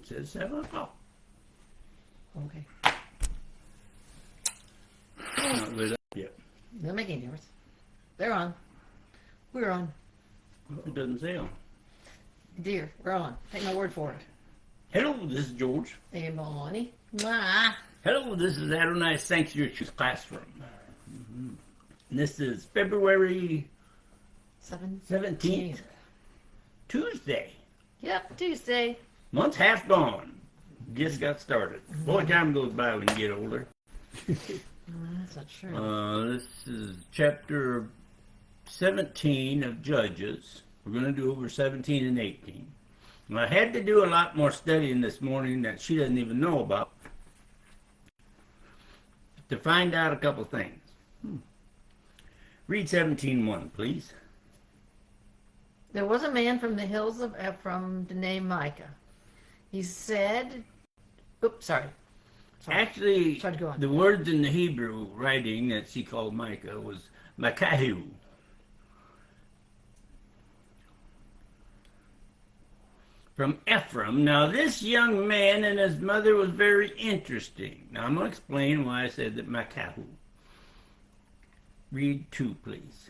says 7 o'clock. Okay. Not lit up yet. They're making difference. They're on. We're on. It doesn't say on. Dear, we're on. Take my word for it. Hello, this is George. Hey, Bonnie. Mwah. Hello, this is Adonai Sanctuary Classroom. And this is February 17th, Tuesday. Yep, Tuesday. Month half gone. Just got started. Boy, time goes by when you get older. That's not true. This is chapter 17 of Judges. We're going to do over 17 and 18. And I had to do a lot more studying this morning that she doesn't even know about to find out a couple things. Read 17:1, please. There was a man from the hills of Ephraim named Micah. He said, oops, sorry. Actually, Sorry to go on. the words in the Hebrew writing that she called Micah was Makahu. From Ephraim. Now, this young man and his mother was very interesting. Now, I'm going to explain why I said that Makahu. Read 2, please.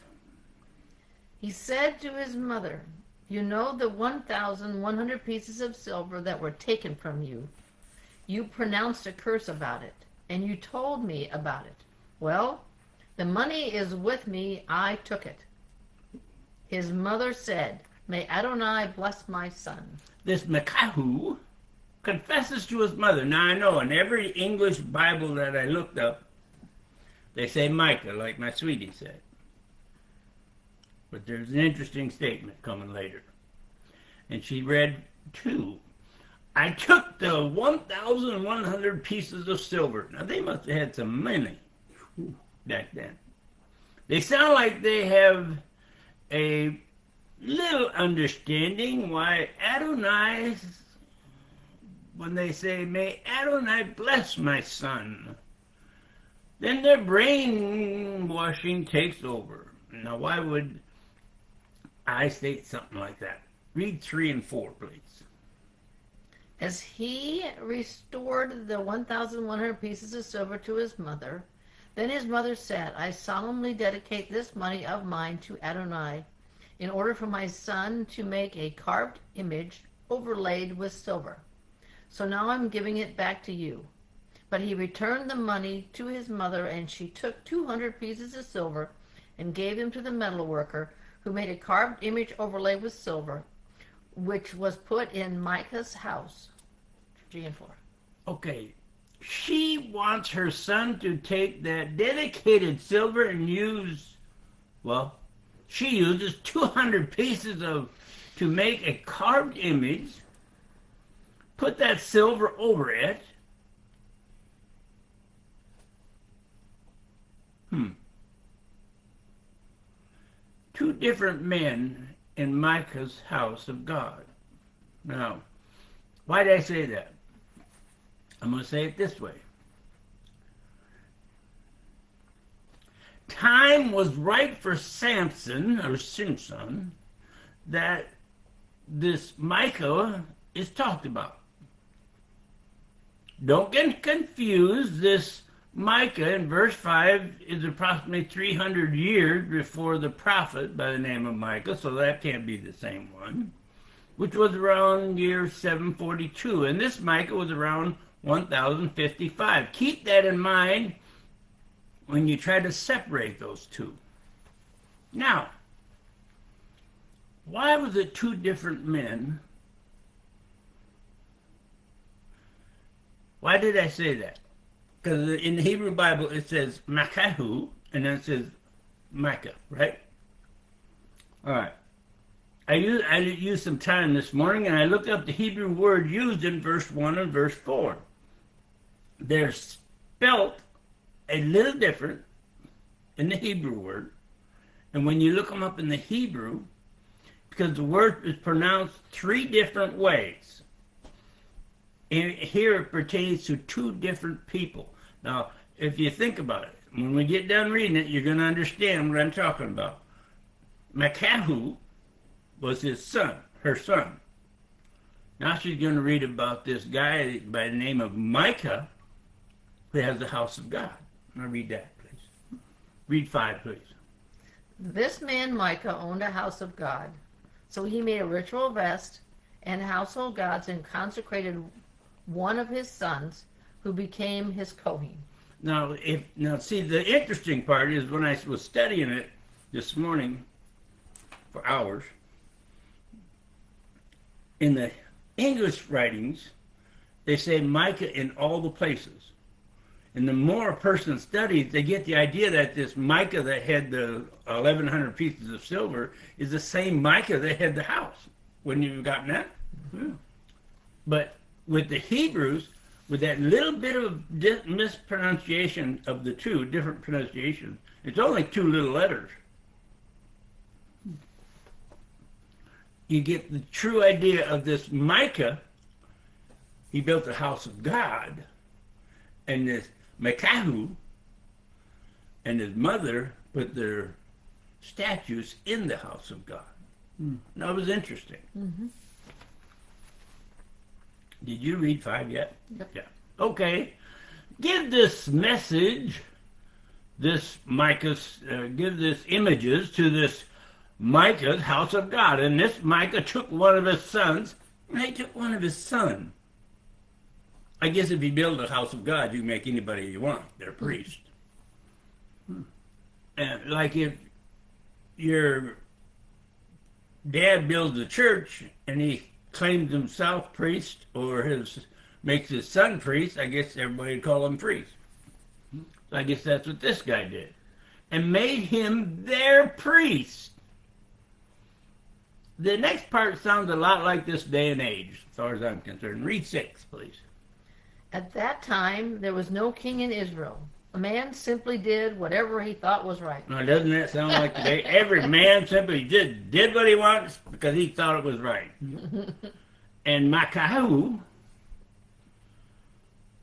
He said to his mother, you know the 1,100 pieces of silver that were taken from you. You pronounced a curse about it, and you told me about it. Well, the money is with me, I took it. His mother said, may Adonai bless my son. This Makahu confesses to his mother. Now, I know in every English Bible that I looked up, they say Micah, like my sweetie said. But there's an interesting statement coming later. And she read 2. I took the 1,100 pieces of silver. Now, they must have had some money back then. They sound like they have a little understanding why Adonai, when they say, may Adonai bless my son, then their brainwashing takes over. Now, why would I state something like that? Read 3 and 4, please. As he restored the 1,100 pieces of silver to his mother, then his mother said, I solemnly dedicate this money of mine to Adonai in order for my son to make a carved image overlaid with silver. So now I'm giving it back to you. But he returned the money to his mother, and she took 200 pieces of silver and gave them to the metalworker, who made a carved image overlaid with silver, which was put in Micah's house. 3 and 4. Okay, she wants her son to take that dedicated silver and use, well, she uses 200 pieces to make a carved image, put that silver over it. Two different men in Micah's house of God. Now, why did I say that? I'm going to say it this way. Time was right for Samson, or Simpson, that this Micah is talked about. Don't get confused. This Micah in verse 5 is approximately 300 years before the prophet by the name of Micah, so that can't be the same one, which was around year 742. And this Micah was around 1055. Keep that in mind when you try to separate those two. Now, why was it two different men? Why did I say that? Because in the Hebrew Bible it says Makahu, and then it says Micah, right? All right. I used some time this morning, and I looked up the Hebrew word used in verse 1 and verse 4. They're spelt a little different in the Hebrew word, and when you look them up in the Hebrew, because the word is pronounced 3 different ways, and here it pertains to 2 different people. Now, if you think about it, when we get done reading it, you're going to understand what I'm talking about. Makahu was his son, her son. Now she's going to read about this guy by the name of Micah who has the house of God. Now read that, please. Read 5, please. This man Micah owned a house of God. So he made a ritual vest and household gods and consecrated one of his sons who became his Kohen. Now see, the interesting part is when I was studying it this morning for hours, in the English writings, they say Micah in all the places. And the more a person studies, they get the idea that this Micah that had the 1,100 pieces of silver is the same Micah that had the house. Wouldn't you have gotten that? Yeah. But with the Hebrews, with that little bit of mispronunciation of the two, different pronunciations, it's only 2 little letters. You get the true idea of this Micah. He built the house of God, and this Micah and his mother put their statues in the house of God. That was interesting. Mm-hmm. Did you read 5 yet? Yep. Yeah. Okay. Give this message, this Micah's, give this images to this Micah's house of God. And this Micah took one of his sons, and he took one of his sons. I guess if you build a house of God, you can make anybody you want. They're priests. And like if your dad builds a church and he claims himself priest or makes his son priest, I guess everybody would call him priest. So I guess that's what this guy did. And made him their priest. The next part sounds a lot like this day and age, as far as I'm concerned. Read 6, please. At that time, there was no king in Israel. A man simply did whatever he thought was right. Now, doesn't that sound like today? Every man simply did what he wants because he thought it was right. And Micah,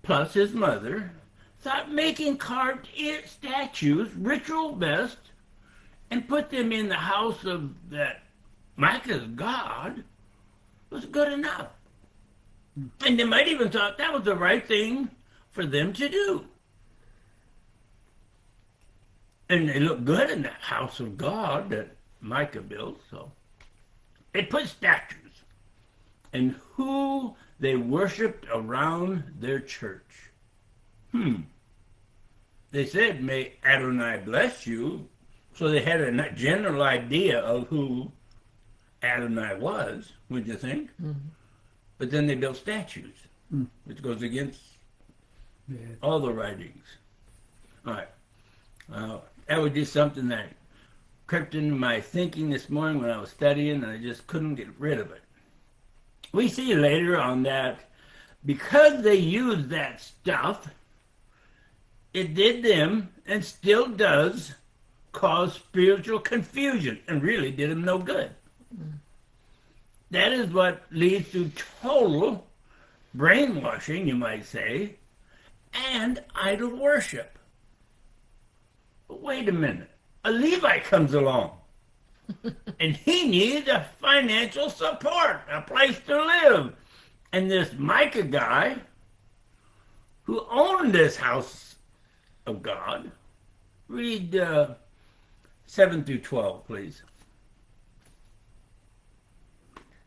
plus his mother, thought making carved statues, ritual best, and put them in the house of that Micah's God was good enough. And they might even thought that was the right thing for them to do. And they looked good in that house of God that Micah built. So they put statues and who they worshipped around their church. They said, may Adonai bless you. So they had a general idea of who Adonai was, would you think? Mm-hmm. But then they built statues, which goes against all the writings. All right. That was just something that crept into my thinking this morning when I was studying, and I just couldn't get rid of it. We see later on that because they used that stuff, it did them, and still does, cause spiritual confusion, and really did them no good. That is what leads to total brainwashing, you might say, and idol worship. But wait a minute. A Levite comes along, and he needs a financial support, a place to live. And this Micah guy, who owned this house of God, read 7 through 12, please.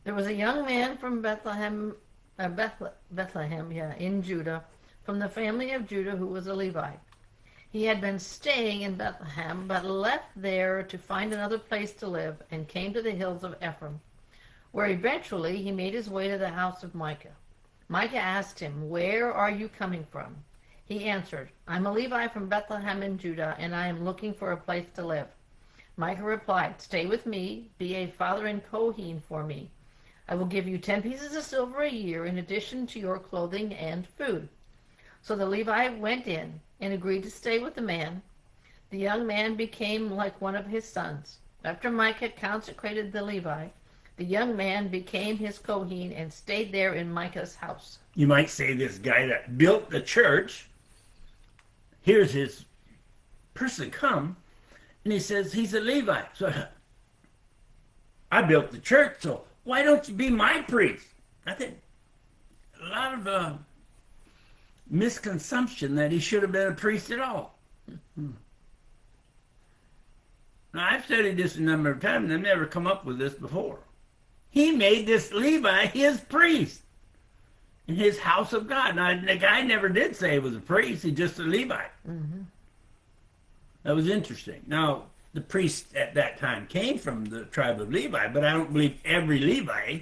There was a young man from Bethlehem, in Judah, from the family of Judah, who was a Levite. He had been staying in Bethlehem, but left there to find another place to live, and came to the hills of Ephraim, where eventually he made his way to the house of Micah. Micah asked him, "Where are you coming from?" He answered, "I'm a Levite from Bethlehem in Judah, and I am looking for a place to live." Micah replied, "Stay with me, be a father and Kohen for me. I will give you 10 pieces of silver a year in addition to your clothing and food." So the Levite went in and agreed to stay with the man. The young man became like one of his sons. After Micah consecrated the Levite, the young man became his Kohen and stayed there in Micah's house. You might say this guy that built the church, here's his person come, and he says he's a Levite. So I built the church, so why don't you be my priest? I think lot of misconception that he should have been a priest at all. Now, I've studied this a number of times, and I've never come up with this before. He made this Levi his priest in his house of God. Now, the guy never did say he was a priest. He's just a Levite. Mm-hmm. That was interesting. Now, the priests at that time came from the tribe of Levi, but I don't believe every Levi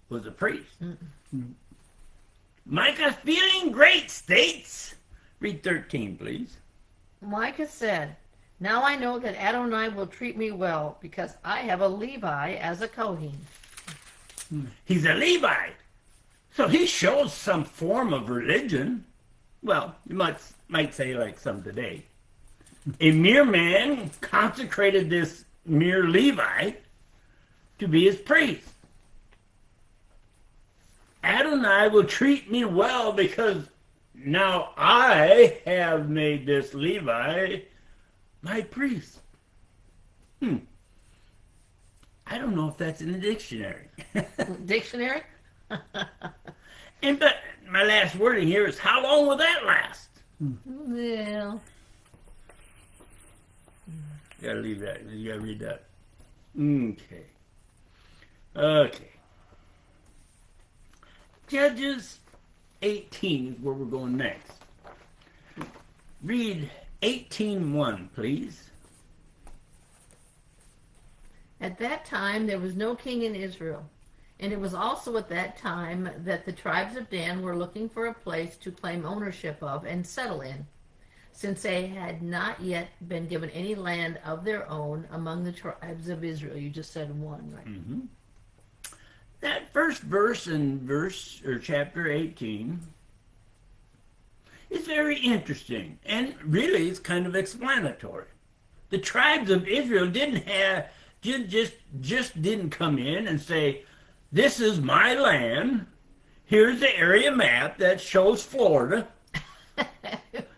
was a priest. Mm-mm. Micah feeling great states. Read 13, please. Micah said, "Now I know that Adonai will treat me well, because I have a Levi as a Kohen." He's a Levite. So he shows some form of religion. Well, you might say like some today. A mere man consecrated this mere Levi to be his priest. Adonai will treat me well because now I have made this Levi my priest. I don't know if that's in the dictionary. Dictionary? But my last wording here is, how long will that last? Yeah. You gotta leave that. You gotta read that. Okay. Judges 18 is where we're going next. Read 18:1, please. At that time there was no king in Israel, and it was also at that time that the tribes of Dan were looking for a place to claim ownership of and settle in, since they had not yet been given any land of their own among the tribes of Israel. You just said one, right? Mm-hmm. That first verse in chapter 18 is very interesting, and really it's kind of explanatory. The tribes of Israel just didn't come in and say, "This is my land. Here's the area map that shows Florida.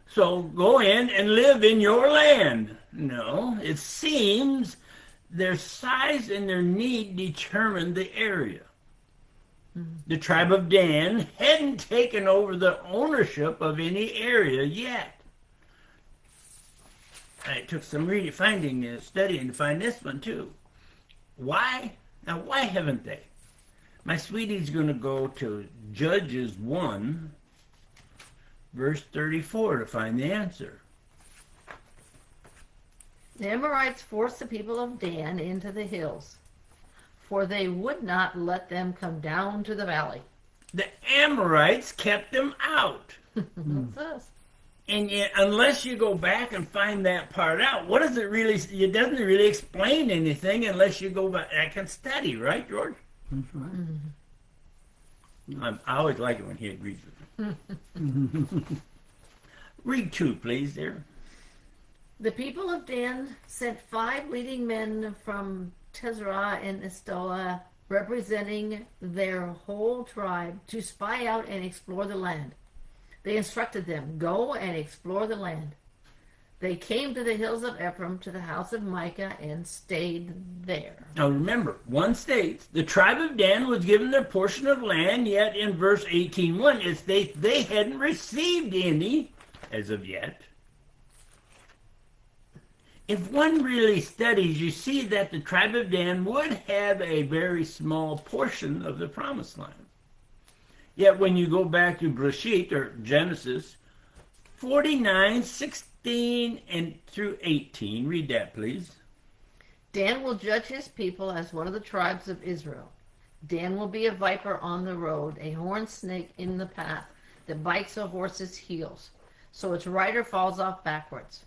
So go in and live in your land." No, it seems their size and their need determined the area. The tribe of Dan hadn't taken over the ownership of any area yet. I took some studying to find this one too. Why? Now, why haven't they? My sweetie's going to go to Judges 1, verse 34 to find the answer. The Amorites forced the people of Dan into the hills, for they would not let them come down to the valley. The Amorites kept them out. What's this? And yet, unless you go back and find that part out, what does it really, it doesn't really explain anything unless you go back and study, right, George? That's right. Mm-hmm. I always like it when he agrees with me. Read 2, please, there. The people of Dan sent 5 leading men from Tezrah and Estola, representing their whole tribe, to spy out and explore the land. They instructed them, "Go and explore the land." They came to the hills of Ephraim, to the house of Micah, and stayed there. Now remember, 1 states, the tribe of Dan was given their portion of land, yet in verse 18:1 it states they hadn't received any as of yet. If one really studies, you see that the tribe of Dan would have a very small portion of the promised land. Yet when you go back to Bereshit, or Genesis 49:16 and through 18, read that, please. Dan will judge his people as one of the tribes of Israel. Dan will be a viper on the road, a horned snake in the path that bites a horse's heels, so its rider falls off backwards.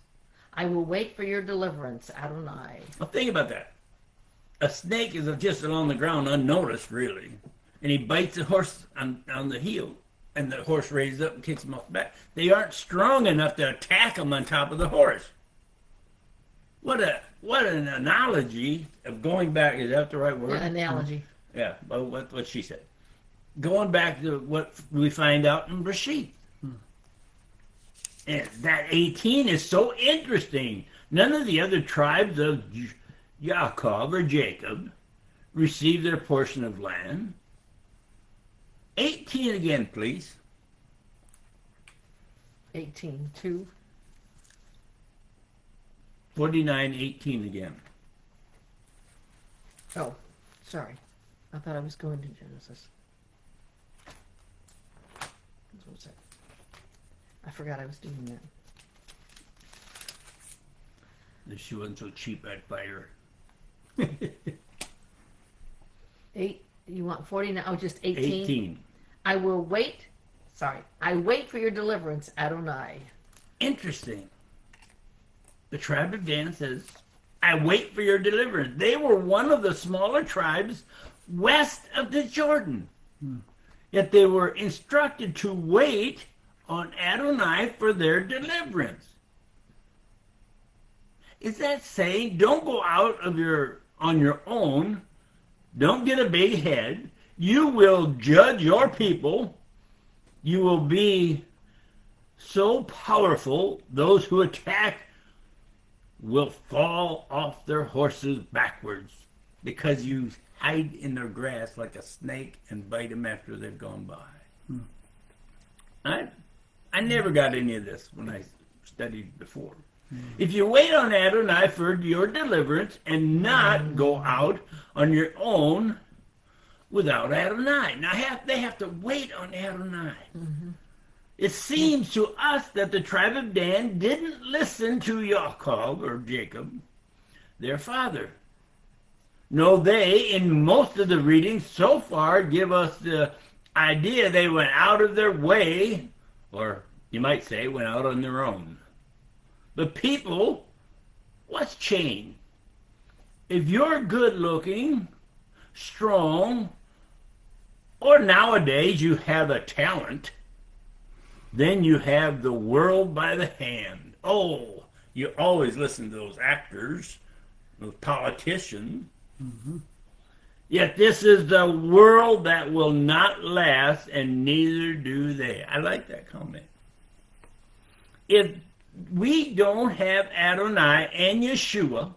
I will wait for your deliverance, Adonai. Well, think about that. A snake is just along the ground unnoticed, really. And he bites the horse on the heel, and the horse raises up and kicks him off the back. They aren't strong enough to attack him on top of the horse. What an analogy of going back. Is that the right word? Yeah, analogy. Yeah, well, what she said. Going back to what we find out in Bereshit. And that 18 is so interesting. None of the other tribes of Yaakov or Jacob received their portion of land. 18 again, please. 18:2. 49:18 again. Oh, sorry. I thought I was going to Genesis. What was that? I forgot I was doing that. She wasn't so cheap, I'd fight her. 8. You want 49? Oh, just 18? 18. I will wait. Sorry. I wait for your deliverance, Adonai. Interesting. The tribe of Dan says, I wait for your deliverance. They were one of the smaller tribes west of the Jordan. Yet they were instructed to wait on Adonai for their deliverance. Is that saying don't go out of on your own, don't get a big head, you will judge your people, you will be so powerful, those who attack will fall off their horses backwards because you hide in their grass like a snake and bite them after they've gone by. I never got any of this when I studied before. If you wait on Adonai for your deliverance and not go out on your own without Adonai. Now they have to wait on Adonai. It seems to us that the tribe of Dan didn't listen to Jacob or Jacob, their father. No, they, in most of the readings so far, give us the idea they went out of their way, or you might say went out on their own. The people, what's changed? If you're good looking, strong, or nowadays you have a talent, then you have the world by the hand. Oh, you always listen to those actors, those politicians. Yet this is the world that will not last, and neither do they. I like that comment. If we don't have Adonai and Yeshua,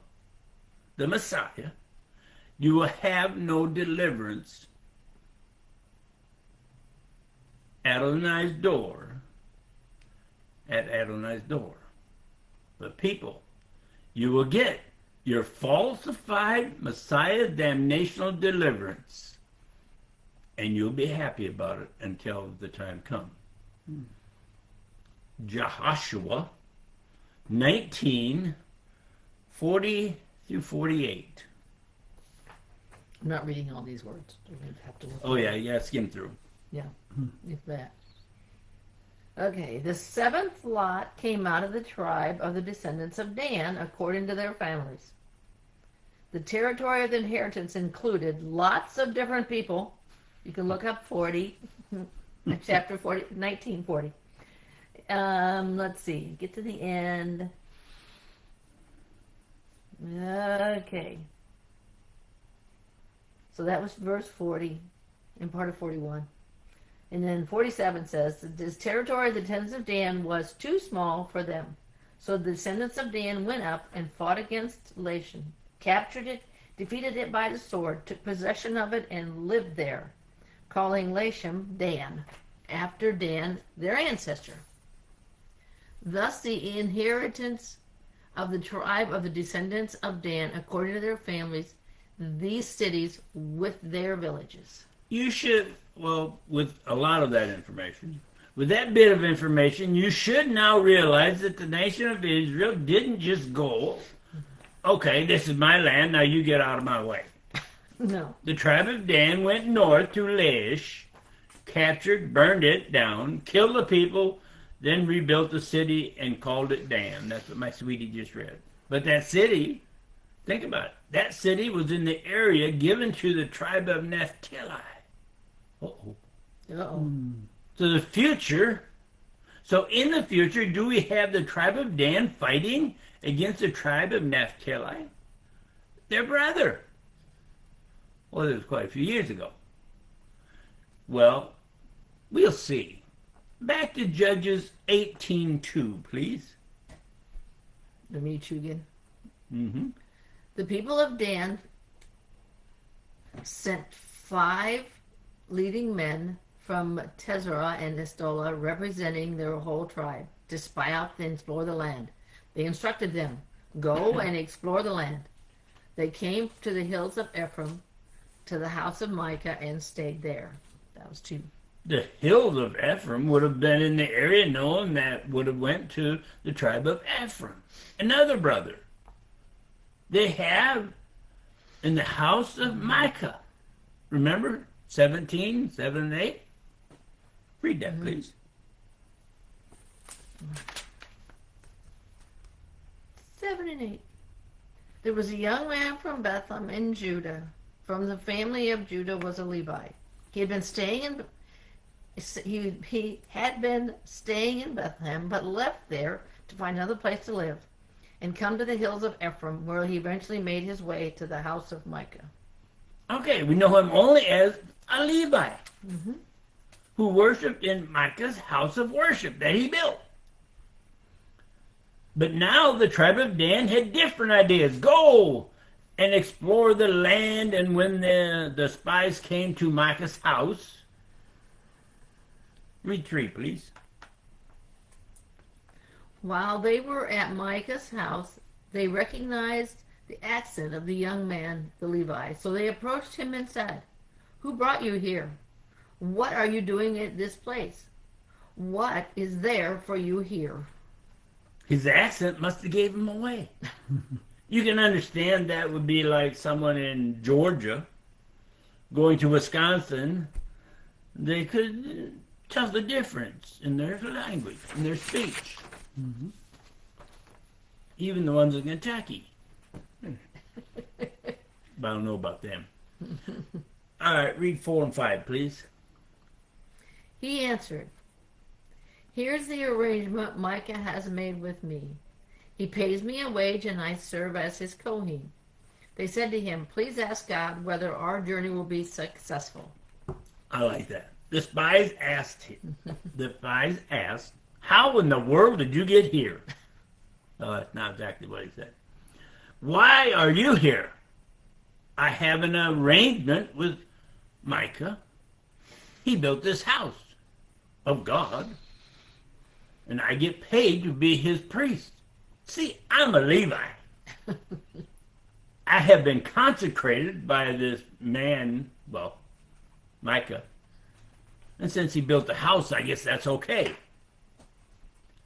the Messiah, you will have no deliverance. Adonai's door, at Adonai's door. But people, you will get your falsified Messiah damnational deliverance, and you'll be happy about it until the time comes. Jehoshua 19:40 through 48. I'm not reading all these words. You're going to have to look. Oh yeah, skim through. Yeah, if that. Okay, the seventh lot came out of the tribe of the descendants of Dan, according to their families. The territory of the inheritance included lots of different people. You can look up 40, chapter 40, 1940. Let's see, get to the end. Okay. So that was verse 40 and part of 41. And then 47 says, this territory of the descendants of Dan was too small for them. So the descendants of Dan went up and fought against Lashan, captured it, defeated it by the sword, took possession of it, and lived there, calling Lashan Dan, after Dan, their ancestor. Thus the inheritance of the tribe of the descendants of Dan, according to their families, these cities with their villages. You should, well, with a lot of that information, with that bit of information, you should now realize that the nation of Israel didn't just go, okay, this is my land, now you get out of my way. No. The tribe of Dan went north to Laish, captured, burned it down, killed the people, then rebuilt the city and called it Dan. That's what my sweetie just read. But that city, think about it, that city was in the area given to the tribe of Naphtali. Uh-oh. Uh-oh. So in the future, do we have the tribe of Dan fighting against the tribe of Naphtali? Their brother. Well, it was quite a few years ago. Well, we'll see. Back to Judges 18:2, please. Let me read you again. Mm-hmm. The people of Dan sent 5 leading men from Tezorah and Estola, representing their whole tribe, to spy out and explore the land. They instructed them, "Go and explore the land." They came to the hills of Ephraim, to the house of Micah, and stayed there. That was 2. The hills of Ephraim would have been in the area known that would have went to the tribe of Ephraim. Another brother. They have in the house of Micah. Remember 17, 7 and 8? Read that, please. 7 and 8. There was a young man from Bethlehem in Judah. From the family of Judah was a Levite. He had been staying in Bethlehem, but left there to find another place to live, and come to the hills of Ephraim, where he eventually made his way to the house of Micah. Okay, we know him only as a Levite who worshipped in Micah's house of worship that he built. But now the tribe of Dan had different ideas. Go and explore the land. And when the spies came to Micah's house, read 3, please. While they were at Micah's house, they recognized the accent of the young man, the Levite. So they approached him and said, "Who brought you here? What are you doing at this place? What is there for you here?" His accent must have gave him away. You can understand that would be like someone in Georgia going to Wisconsin. They could tell the difference in their language, in their speech. Even the ones in Kentucky. But I don't know about them. All right, read 4 and 5, please. He answered, "Here's the arrangement Micah has made with me. He pays me a wage and I serve as his Kohen." They said to him, "Please ask God whether our journey will be successful." I like that. The spies asked him. The spies asked, "How in the world did you get here?" Oh, that's not exactly what he said. "Why are you here?" "I have an arrangement with Micah. He built this house of God, and I get paid to be his priest. See, I'm a Levite. I have been consecrated by this man, well, Micah. And since he built the house, I guess that's okay."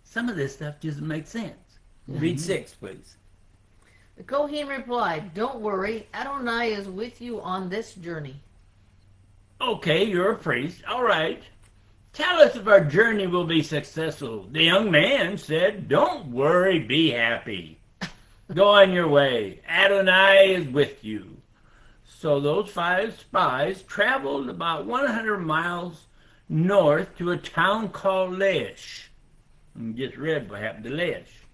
Some of this stuff doesn't make sense. Read 6, please. The Kohen replied, "Don't worry, Adonai is with you on this journey." "Okay, you're a priest. All right. Tell us if our journey will be successful." The young man said, "Don't worry, be happy. Go on your way. Adonai is with you." So those 5 spies traveled about 100 miles north to a town called Laish. We just read what happened to Laish,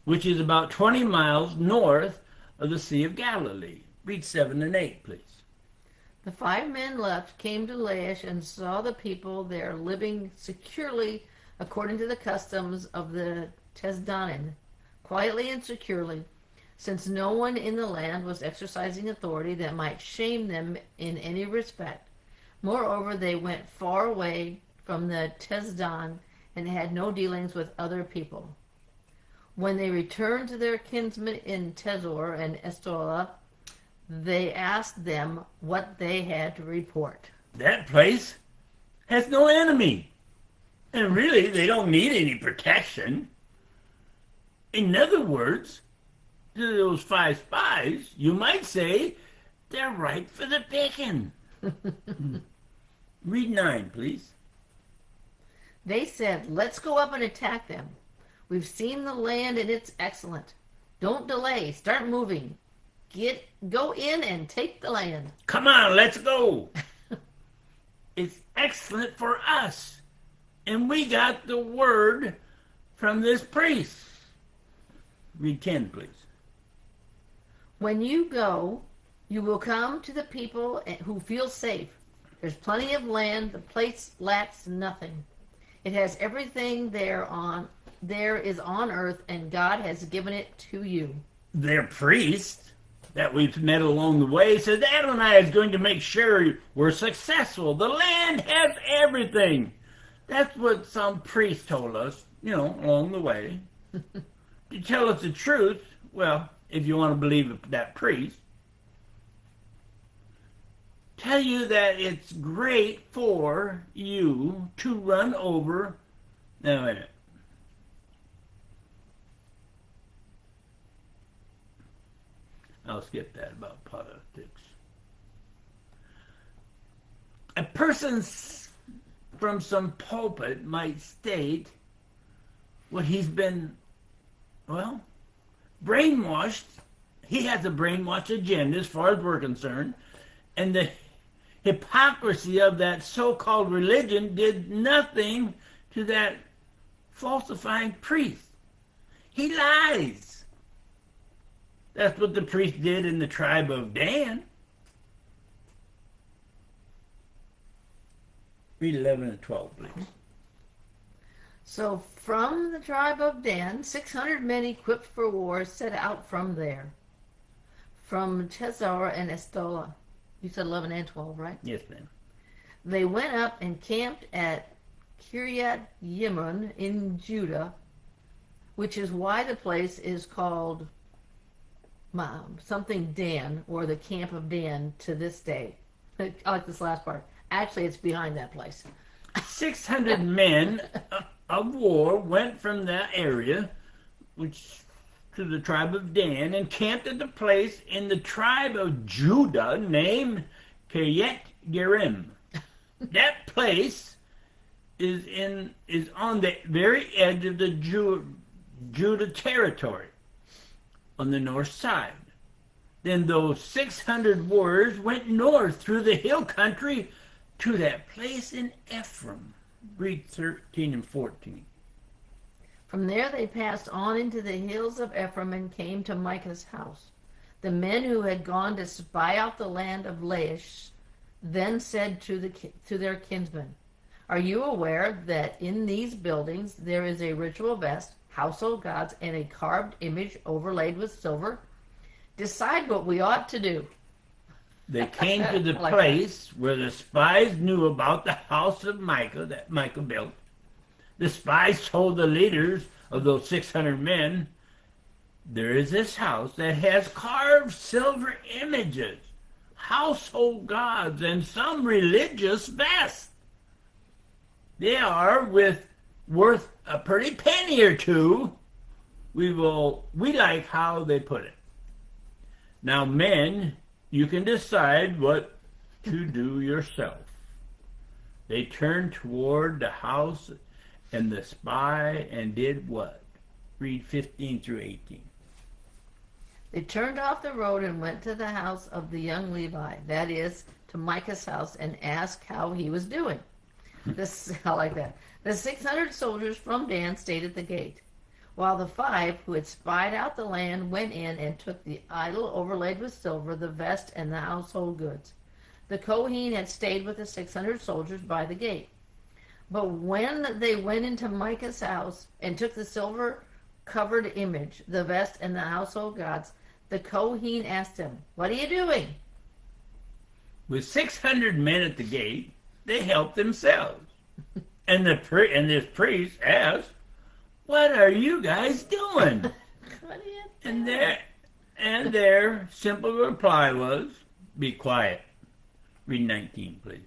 which is about 20 miles north of the Sea of Galilee. Read 7 and 8, please. The 5 men left, came to Laish, and saw the people there living securely according to the customs of the Tesdanim, quietly and securely, since no one in the land was exercising authority that might shame them in any respect. Moreover, they went far away from the Tesdan and had no dealings with other people. When they returned to their kinsmen in Tezor and Estola, they asked them what they had to report. That place has no enemy. And really, they don't need any protection. In other words, to those 5 spies, you might say they're ripe for the picking. Read 9, please. They said, "Let's go up and attack them. We've seen the land and it's excellent. Don't delay. Start moving. Go in and take the land." Come on, let's go. It's excellent for us. And we got the word from this priest. Read 10, please. "When you go, you will come to the people who feel safe. There's plenty of land. The place lacks nothing. It has everything there is on earth, and God has given it to you." They're priests. that we've met along the way. He says Adonai is going to make sure we're successful. The land has everything. That's what some priest told us, along the way. To tell us the truth, well, if you want to believe that priest, tell you that it's great for you to run over. Now, wait a minute. I'll skip that about politics. A person from some pulpit might state what he's been, brainwashed. He has a brainwashed agenda as far as we're concerned. And the hypocrisy of that so-called religion did nothing to that falsifying priest. He lies. That's what the priest did in the tribe of Dan. Read 11 and 12, please. So from the tribe of Dan, 600 men equipped for war set out from there, from Chezar and Estola. You said 11 and 12, right? Yes, ma'am. They went up and camped at Kiryat Yimron in Judah, which is why the place is called something Dan, or the camp of Dan, to this day. I like this last part. Actually, it's behind that place. 600 men of war went from that area, which to the tribe of Dan, and camped at the place in the tribe of Judah named Kiryat Yearim. That place is on the very edge of the Judah territory, on the north side. Then those 600 warriors went north through the hill country to that place in Ephraim. Read 13 and 14. From there they passed on into the hills of Ephraim and came to Micah's house. The men who had gone to spy out the land of Laish then said to their kinsmen, "Are you aware that in these buildings there is a ritual vest, household gods, and a carved image overlaid with silver? Decide what we ought to do." They came to the place where the spies knew about the house of Micah that Micah built. The spies told the leaders of those 600 men, "There is this house that has carved silver images, household gods, and some religious vest. They are worth a pretty penny or two. We like how they put it. Now, men, you can decide what to do yourself." They turned toward the house and the spy and did what? Read 15 through 18. They turned off the road and went to the house of the young Levi, that is, to Micah's house, and asked how he was doing. I like that. The 600 soldiers from Dan stayed at the gate, while the 5 who had spied out the land went in and took the idol overlaid with silver, the vest, and the household goods. The Kohen had stayed with the 600 soldiers by the gate. But when they went into Micah's house and took the silver-covered image, the vest, and the household gods, the Kohen asked him, "What are you doing?" With 600 men at the gate, they helped themselves. And this priest asked, "What are you guys doing?" What are you doing? And their simple reply was, "Be quiet." Read 19, please.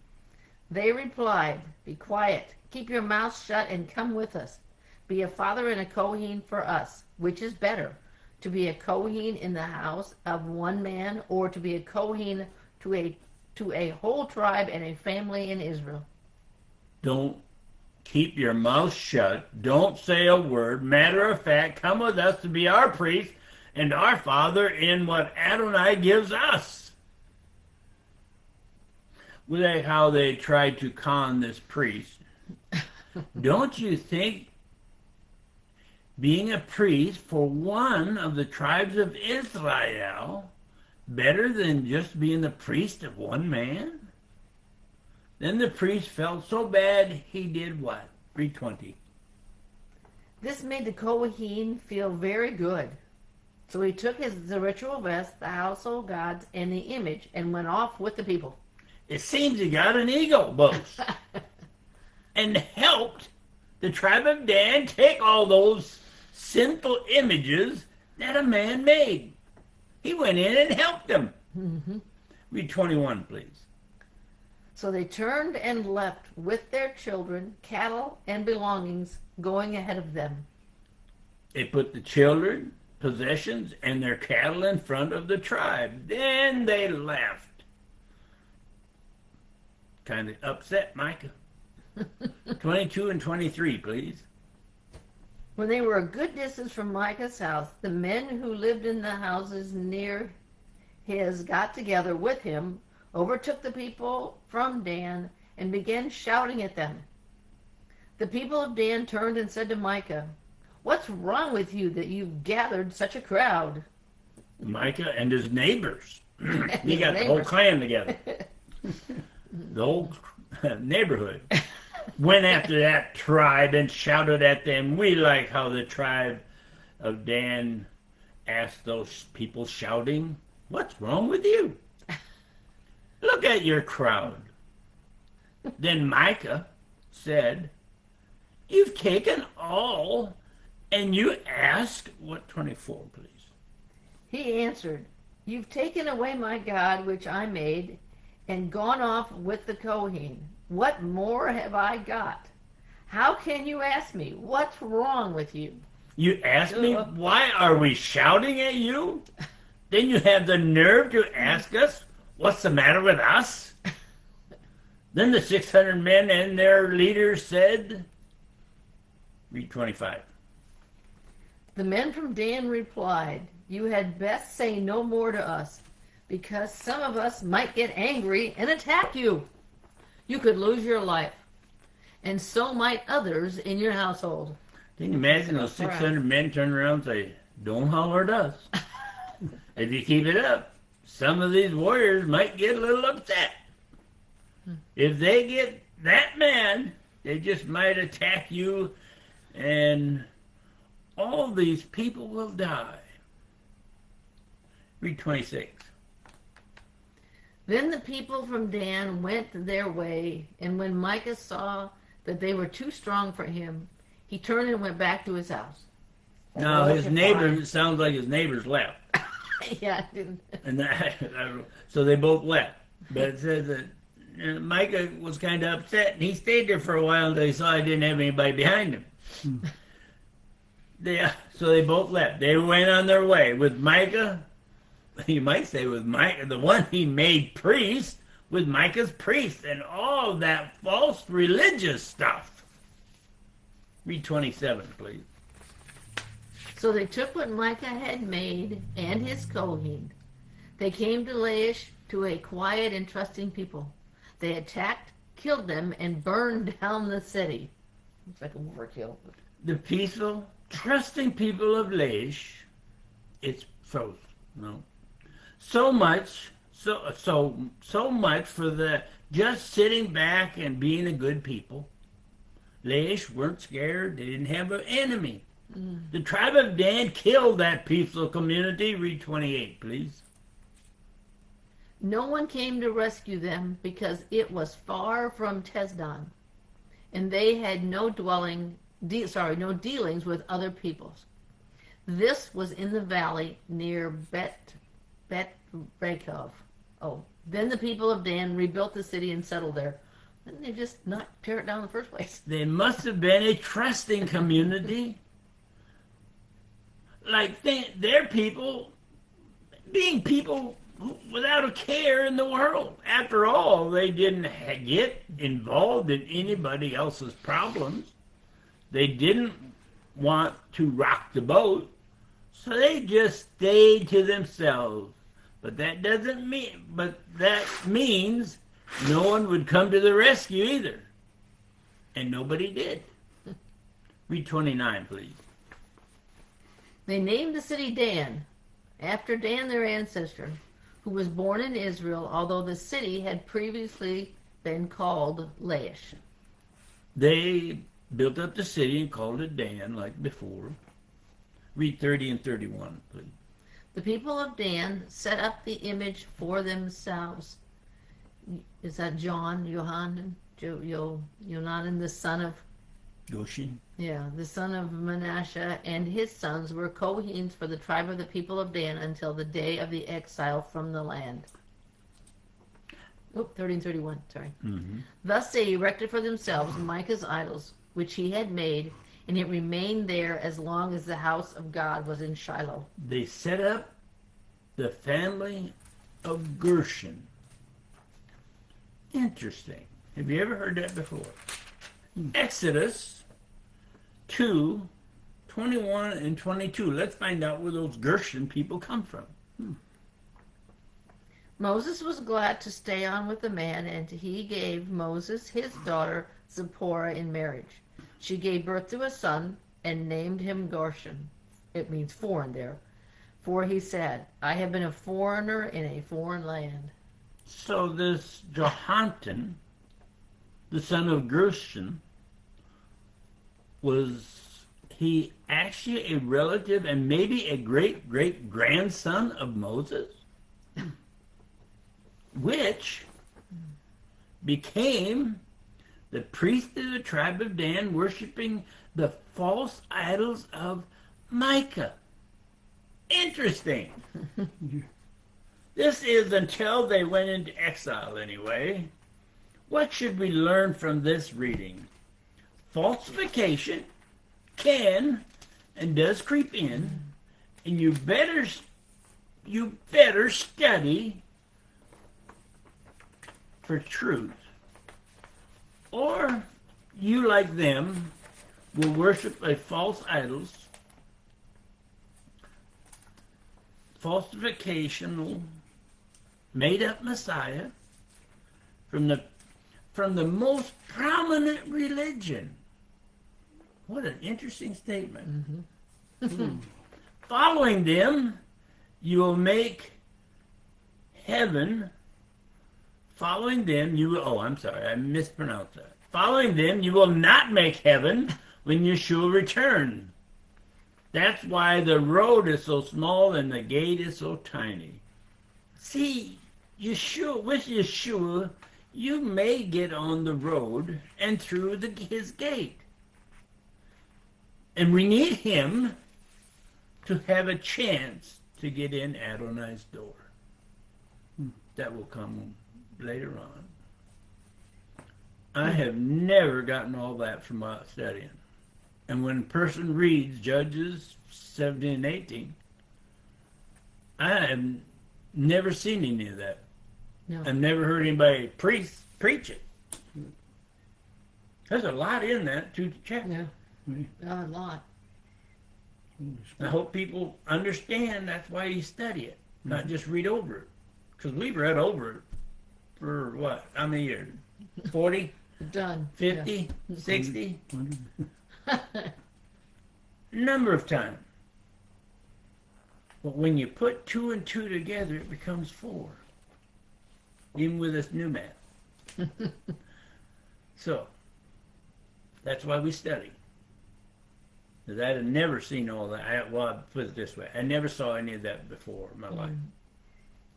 They replied, "Be quiet, keep your mouth shut, and come with us. Be a father and a Kohen for us. Which is better, to be a Kohen in the house of one man, or to be a Kohen to a whole tribe and a family in Israel?" Don't keep your mouth shut. Don't say a word. Matter of fact, come with us to be our priest and our father in what Adonai gives us. Like how they tried to con this priest. Don't you think being a priest for one of the tribes of Israel better than just being the priest of one man? Then the priest felt so bad, he did what? Read 20. This made the Kohen feel very good. So he took the ritual vest, the household gods, and the image, and went off with the people. It seems he got an ego boost and helped the tribe of Dan take all those sinful images that a man made. He went in and helped them. Mm-hmm. Read 21, please. So they turned and left with their children, cattle, and belongings going ahead of them. They put the children, possessions, and their cattle in front of the tribe. Then they left. Kind of upset Micah. 22 and 23, please. When they were a good distance from Micah's house, the men who lived in the houses near his got together with him, overtook the people from Dan, and began shouting at them. The people of Dan turned and said to Micah, "What's wrong with you that you've gathered such a crowd?" Micah and his neighbors. He got the whole clan together. The whole neighborhood went after that tribe and shouted at them. We like how the tribe of Dan asked those people shouting, "What's wrong with you? Look at your crowd." Then Micah said, "You've taken all, and you ask," what, 24, please. He answered, "You've taken away my God, which I made, and gone off with the Kohen. What more have I got? How can you ask me, what's wrong with you?" You ask me, why are we shouting at you? Then you have the nerve to ask us, what's the matter with us? Then the 600 men and their leaders said, read 25. The men from Dan replied, "You had best say no more to us, because some of us might get angry and attack you. You could lose your life, and so might others in your household." Can you imagine those 600 men turn around and say, "Don't holler at us. If you keep it up, some of these warriors might get a little upset. If they get that mad, they just might attack you, and all these people will die." Read 26. Then the people from Dan went their way, and when Micah saw that they were too strong for him, he turned and went back to his house. Now his neighbors, it sounds like his neighbors left. Yeah, I didn't. And so they both left. But it says that Micah was kind of upset, and he stayed there for a while until he saw he didn't have anybody behind him. So they both left. They went on their way with Micah. You might say with Micah, the one he made priest, with Micah's priest and all that false religious stuff. Read 27, please. So they took what Micah had made and his Kohen. They came to Laish, to a quiet and trusting people. They attacked, killed them, and burned down the city. It's like a overkill. The peaceful, trusting people of Laish, it's so much for the just sitting back and being a good people. Laish weren't scared. They didn't have an enemy. The tribe of Dan killed that peaceful community. Read 28, please. No one came to rescue them because it was far from Tesdon, and they had no dealings with other peoples. This was in the valley near Bet Rakov. Oh, then the people of Dan rebuilt the city and settled there. Didn't they just not tear it down in the first place? They must have been a trusting community. Like they're people, being people without a care in the world. After all, they didn't get involved in anybody else's problems. They didn't want to rock the boat, so they just stayed to themselves. But that means no one would come to the rescue either. And nobody did. Read 29, please. They named the city Dan, after Dan, their ancestor, who was born in Israel, although the city had previously been called Laish. They built up the city and called it Dan, like before. Read 30 and 31, please. The people of Dan set up the image for themselves. Is that Johanan, the son of Goshen. Yeah, the son of Manasseh, and his sons were Kohaths for the tribe of the people of Dan until the day of the exile from the land. 1331, sorry. Mm-hmm. Thus they erected for themselves Micah's idols, which he had made, and it remained there as long as the house of God was in Shiloh. They set up the family of Gershon. Interesting. Have you ever heard that before? Exodus 2, 21 and 22. Let's find out where those Gershon people come from. Moses was glad to stay on with the man, and he gave Moses his daughter Zipporah in marriage. She gave birth to a son and named him Gershon. It means foreign there. For he said, I have been a foreigner in a foreign land. So this Johanan, the son of Gershon, was he actually a relative and maybe a great-great-grandson of Moses? Which became the priest of the tribe of Dan, worshiping the false idols of Micah. Interesting. This is until they went into exile anyway. What should we learn from this reading? Falsification can and does creep in, and you better study for truth. Or you, like them, will worship a false idols, falsificational, made-up Messiah from the most prominent religion. What an interesting statement. Mm-hmm. Following them, you will make heaven. Following them, you will, I mispronounced that. Following them, you will not make heaven when Yeshua return. That's why the road is so small and the gate is so tiny. See, with Yeshua, you may get on the road and through his gate. And we need him to have a chance to get in Adonai's door. That will come later on. I have never gotten all that from studying. And when a person reads Judges 17 and 18, I have never seen any of that. No. I've never heard anybody preach it. There's a lot in that to check. Yeah, a lot. I hope people understand that's why you study it, not just read over it. Because we've read over it for what? How many years? 40? Done. 50? Yeah. 60? Number of times. But when you put 2 and 2 together, it becomes 4. Even with this new math. So, that's why we study. Because I had never seen all that. I'll put it this way. I never saw any of that before in my life.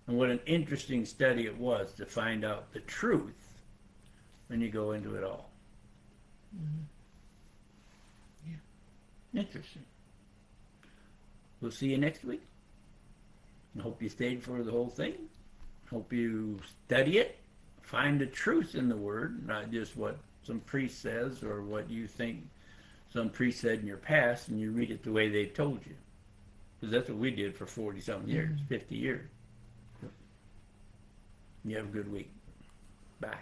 And what an interesting study it was to find out the truth when you go into it all. Yeah. Interesting. We'll see you next week. I hope you stayed for the whole thing. Hope you study it. Find the truth in the Word, not just what some priest says or what you think some priest said in your past, and you read it the way they told you. Because that's what we did for 40-something years, 50 years. You have a good week. Bye.